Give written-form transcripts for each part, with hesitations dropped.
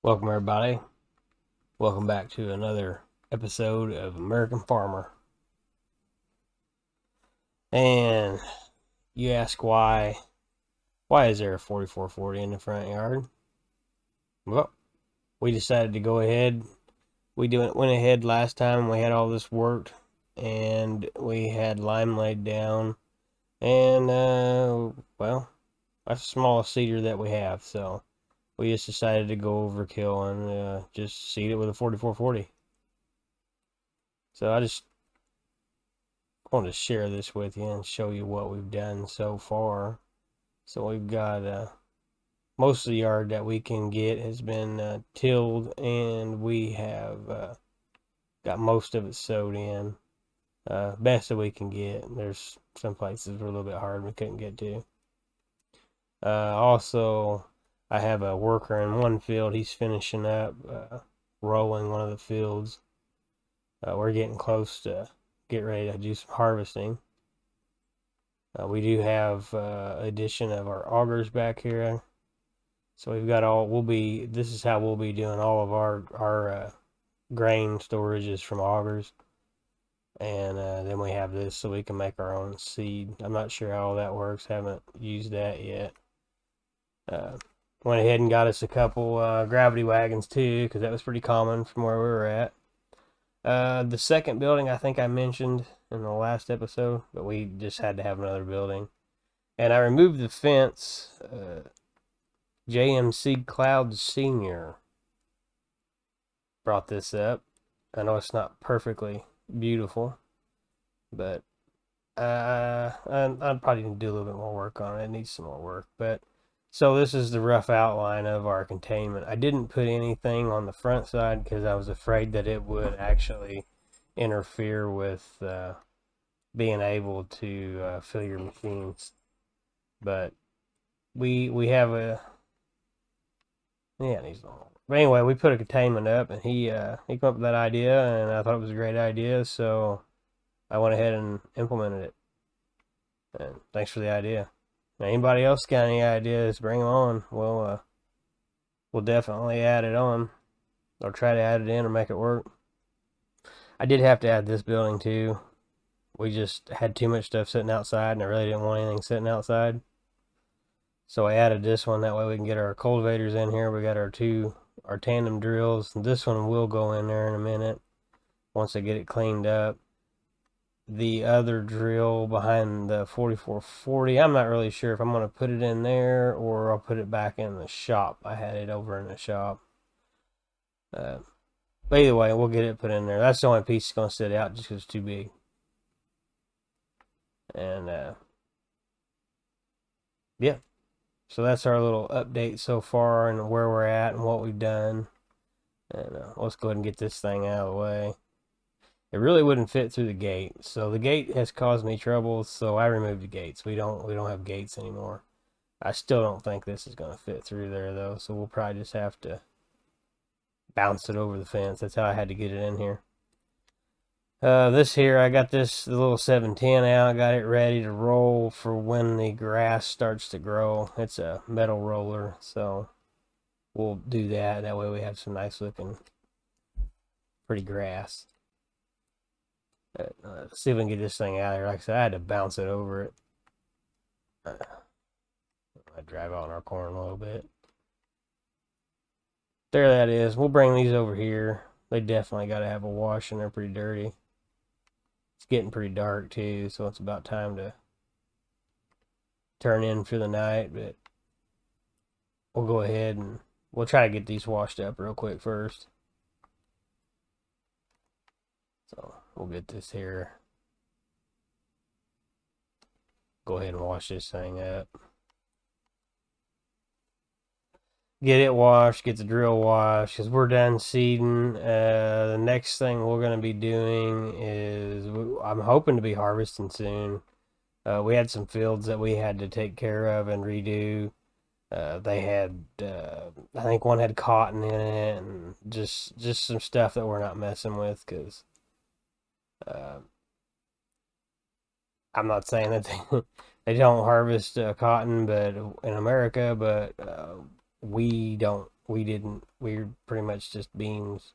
Welcome, everybody. Welcome back to another episode of American Farmer. And you ask why? Why is there a 4440 in the front yard? Well, we decided to go ahead. Went ahead last time. We had all this worked, and we had lime laid down. And well, that's the smallest seeder that we have. So we just decided to go overkill and just seed it with a 4440. So I just want to share this with you and show you what we've done so far. So we've got most of the yard that we can get has been tilled, and we have got most of it sowed in. Best that we can get. There's some places were a little bit hard we couldn't get to. Also, I have a worker in one field. He's finishing up rolling one of the fields. We're getting close to get ready to do some harvesting. We do have addition of our augers back here. So we've got this is how we'll be doing all of our grain storages from augers. And then we have this so we can make our own seed. I'm not sure how all that works. Haven't used that yet. Went ahead and got us a couple gravity wagons too, because that was pretty common from where we were at. The second building I think I mentioned in the last episode, but we just had to have another building. And I removed the fence. JMC Cloud Senior brought this up. I know it's not perfectly beautiful, but I'd probably need to do a little bit more work on it. It needs some more work. But so this is the rough outline of our containment. I didn't put anything on the front side because I was afraid that it would actually interfere with being able to fill your machines. But we have a he's not. But anyway, we put a containment up, and he came up with that idea, and I thought it was a great idea, so I went ahead and implemented it. And thanks for the idea. Now, anybody else got any ideas? Bring them on. We'll definitely add it on, or try to add it in, or make it work. I did have to add this building too. We just had too much stuff sitting outside, and I really didn't want anything sitting outside. So I added this one. That way we can get our cultivators in here. We got our tandem drills. This one will go in there in a minute once I get it cleaned up. The other drill behind the 4440, I'm not really sure if I'm going to put it in there or I'll put it back in the shop. I had it over in the shop. But either way, we'll get it put in there. That's the only piece that's going to sit out just because it's too big. And yeah. So that's our little update so far and where we're at and what we've done. And let's go ahead and get this thing out of the way. It really wouldn't fit through the gate, so the gate has caused me trouble. So I removed the gates. We don't have gates anymore. I still don't think this is going to fit through there though. So we'll probably just have to bounce it over the fence. That's how I had to get it in here. This here, I got the little 710 out, got it ready to roll for when the grass starts to grow. It's a metal roller, so we'll do that. That way we have some nice looking, pretty grass. Let's see if we can get this thing out of here. Like I said, I had to bounce it over it. I drive out in our corn a little bit. There that is. We'll bring these over here. They definitely got to have a wash, and they're pretty dirty. It's getting pretty dark too, so it's about time to turn in for the night. But we'll go ahead and we'll try to get these washed up real quick first. So we'll get this here. Go ahead and wash this thing up. Get it washed, get the drill washed, because we're done seeding. The next thing we're going to be doing is, I'm hoping to be harvesting soon. We had some fields that we had to take care of and redo. They had, I think one had cotton in it, and just some stuff that we're not messing with, because I'm not saying that they don't harvest cotton, but in America, but we don't we're pretty much just beans,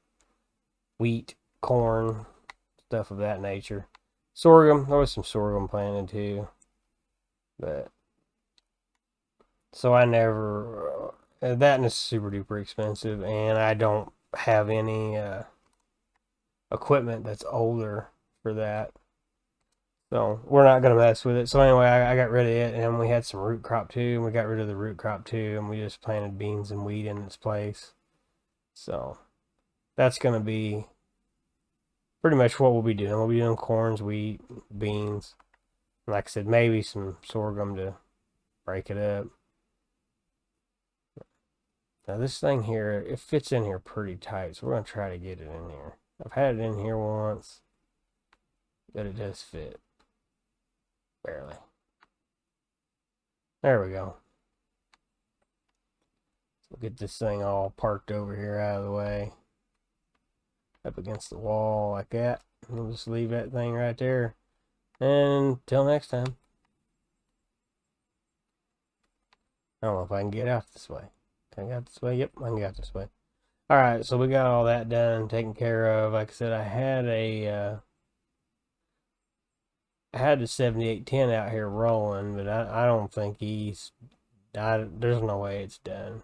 wheat, corn, stuff of that nature. Sorghum, there was some sorghum planted too. But, so I never, that is super duper expensive, and I don't have any equipment that's older for that. So we're not gonna mess with it. So anyway, I got rid of it, and we had some root crop too, and we got rid of the root crop too, and we just planted beans and wheat in its place. So that's gonna be pretty much what we'll be doing. We'll be doing corns, wheat, beans, and like I said, maybe some sorghum to break it up. Now this thing here, it fits in here pretty tight, so we're gonna try to get it in here. I've had it in here once, but it does fit. Barely. There we go. We'll get this thing all parked over here out of the way. Up against the wall like that. We'll just leave that thing right there. And until next time. I don't know if I can get out this way. Can I get out this way? Yep, I can get out this way. Alright, so we got all that done, taken care of. Like I said, I had the 7810 out here rolling, but I don't think there's no way it's done.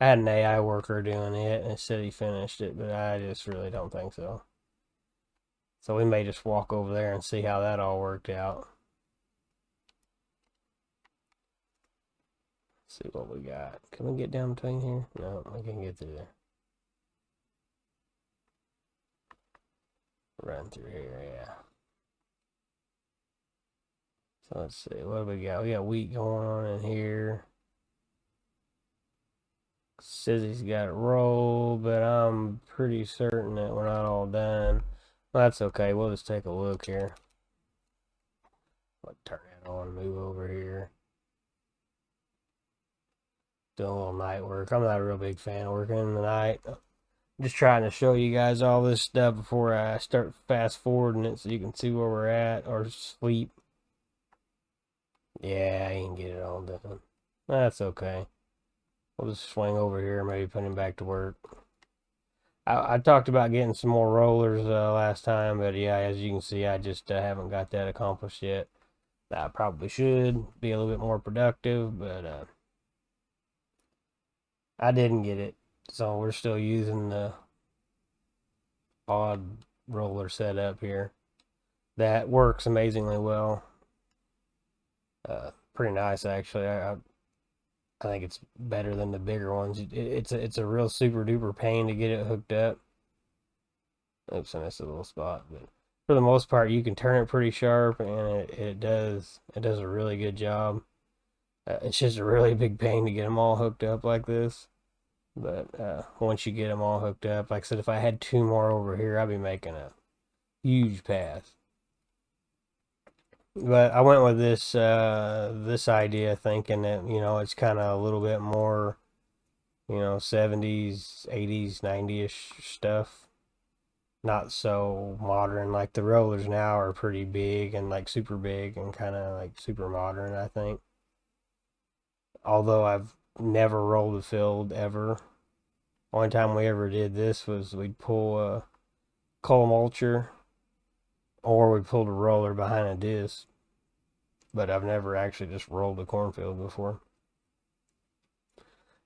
I had an AI worker doing it, and it said he finished it, but I just really don't think so. So we may just walk over there and see how that all worked out. Let's see what we got. Can we get down between here? No, I can't get through there. Run through here, yeah. So let's see, what do we got? We got wheat going on in here. Says he's got it rolled, but I'm pretty certain that we're not all done. Well, that's okay. We'll just take a look here. I'll turn that on and move over here. Doing a little night work. I'm not a real big fan of working in the night. I'm just trying to show you guys all this stuff before I start fast forwarding it so you can see where we're at, or sleep. Yeah, I can get it all done. That's okay. We'll just swing over here and maybe put him back to work. I talked about getting some more rollers last time, but yeah, as you can see, I just haven't got that accomplished yet. I probably should be a little bit more productive, but I didn't get it. So we're still using the odd roller setup here. That works amazingly well. Pretty nice, actually. I think it's better than the bigger ones. It's a real super duper pain to get it hooked up. Oops, I missed a little spot, but for the most part, you can turn it pretty sharp, and it does a really good job. It's just a really big pain to get them all hooked up like this. But once you get them all hooked up, like I said, if I had two more over here, I'd be making a huge pass. But I went with this idea, thinking that it's kind of a little bit more 70s, 80s, 90ish stuff. Not so modern. Like the rollers now are pretty big and like super big and kind of like super modern, I think. Although I've never rolled a field ever. Only time we ever did this was we'd pull a coal mulcher, or we pulled a roller behind a disc. But I've never actually just rolled a cornfield before.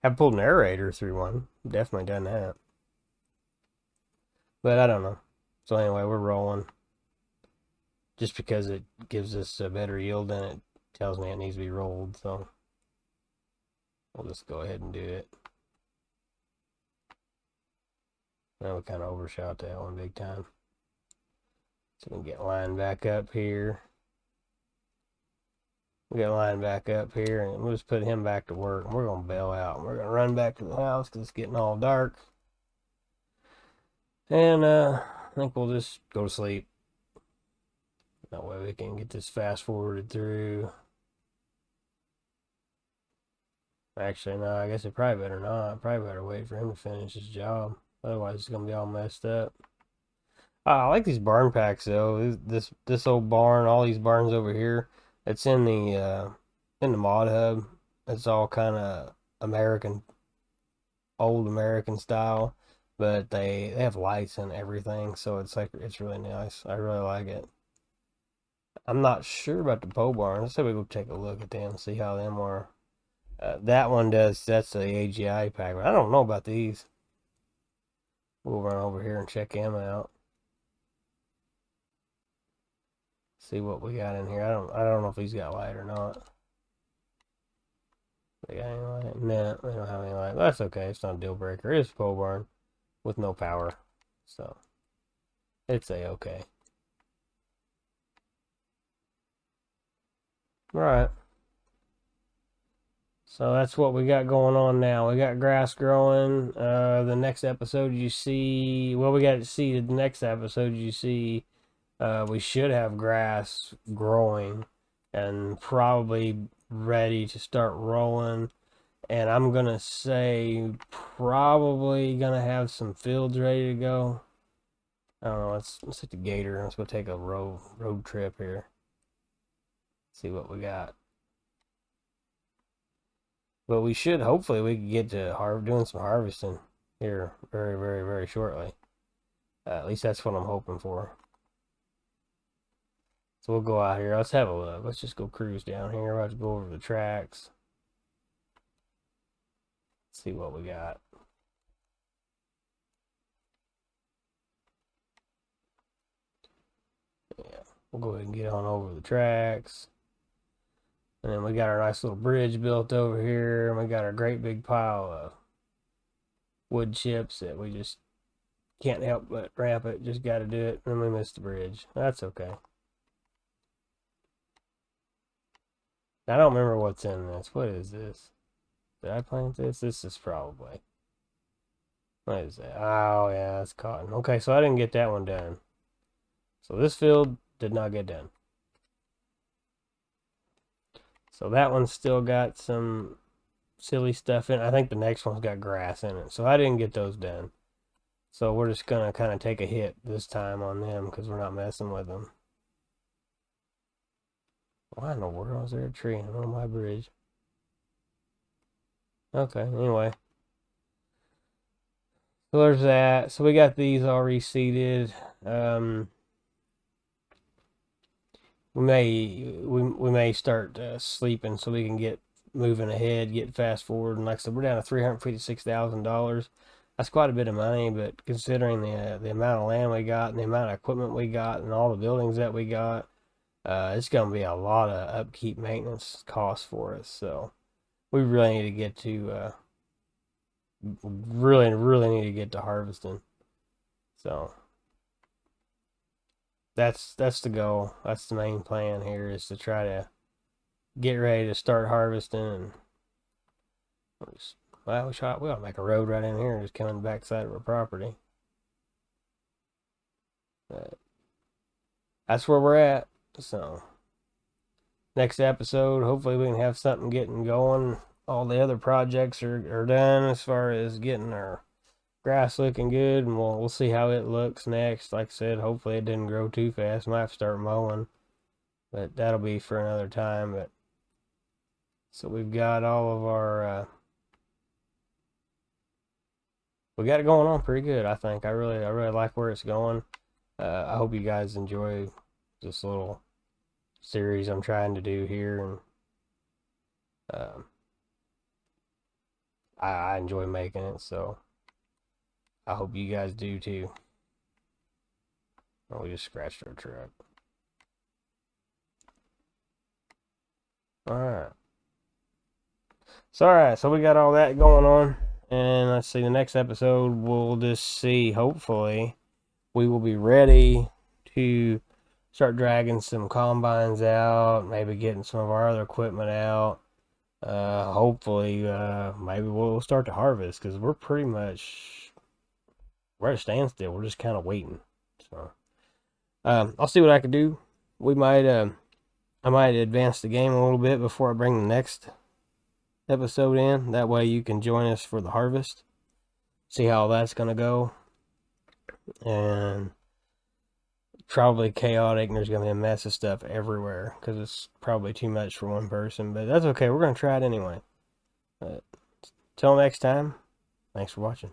I've pulled an aerator through one. Definitely done that. But I don't know. So anyway, we're rolling. Just because it gives us a better yield than it tells me it needs to be rolled. So we'll just go ahead and do it. Now we kind of overshot that one big time. So we can get lined back up here. We got lined back up here, and we'll just put him back to work. And we're going to bail out. And we're going to run back to the house because it's getting all dark. And I think we'll just go to sleep. That way we can get this fast forwarded through. Actually, no, I guess it probably better not. Probably better wait for him to finish his job. Otherwise, it's going to be all messed up. I like these barn packs, though. This old barn, all these barns over here, it's in the mod hub. It's all kind of American old American style, but they have lights and everything, so it's really nice. I really like it. I'm not sure about the pole barns. Let's say we go take a look at them, see how them are. That one does. That's the AGI pack. I don't know about these. We'll run over here and check them out. See what we got in here. I don't know if he's got light or not. They got any light? No, they don't have any light. That's okay. It's not a deal breaker. It's a pole barn with no power, so it's okay. All right. So that's what we got going on now. We got grass growing. The next episode you see, well, we got to see the next episode you see. We should have grass growing and probably ready to start rolling. And I'm gonna say probably gonna have some fields ready to go. I don't know. Let's hit the gator. Let's go take a road trip here. See what we got. But we should, hopefully we can get to doing some harvesting here very, very, very shortly. At least that's what I'm hoping for. So we'll go out here. Let's have a look. Let's just go cruise down here. We're about to go over the tracks. See what we got. Yeah, we'll go ahead and get on over the tracks. And then we got our nice little bridge built over here. And we got our great big pile of wood chips that we just can't help but ramp it. Just got to do it. And we missed the bridge. That's okay. I don't remember what's in this. What is this? Did I plant this? This is probably. What is that? Oh, yeah, that's cotton. Okay, so I didn't get that one done. So this field did not get done. So that one's still got some silly stuff in it. I think the next one's got grass in it. So I didn't get those done. So we're just going to kind of take a hit this time on them because we're not messing with them. Why in the world is there a tree on my bridge? Okay, anyway. So there's that. So we got these all reseeded. We may start sleeping so we can get moving ahead, get fast forward. And like I said, we're down to $356,000. That's quite a bit of money, but considering the amount of land we got and the amount of equipment we got and all the buildings that we got, it's going to be a lot of upkeep maintenance costs for us. So we really need to get to really need to get to harvesting. So that's the goal. That's the main plan here, is to try to get ready to start harvesting. And well, we ought to make a road right in here, just coming the backside of our property. But that's where we're at. So next episode, hopefully we can have something getting going. All the other projects are done as far as getting our grass looking good, and we'll see how it looks next. Like I said, hopefully it didn't grow too fast. Might have to start mowing, but that'll be for another time. But so we've got all of our we got it going on pretty good, I think. I really like where it's going. I hope you guys enjoy this little series I'm trying to do here, and I enjoy making it, so I hope you guys do too. Oh, we just scratched our truck. Alright. So we got all that going on. And let's see, the next episode we'll just see, hopefully, we will be ready to start dragging some combines out, maybe getting some of our other equipment out. Hopefully, maybe we'll start to harvest, because we're pretty much, we're at a standstill. We're just kind of waiting. So, I'll see what I can do. We might, I might advance the game a little bit before I bring the next episode in. That way you can join us for the harvest. See how that's going to go. And probably chaotic, and there's going to be a mess of stuff everywhere, because it's probably too much for one person. But that's okay. We're going to try it anyway. But till next time, Thanks for watching.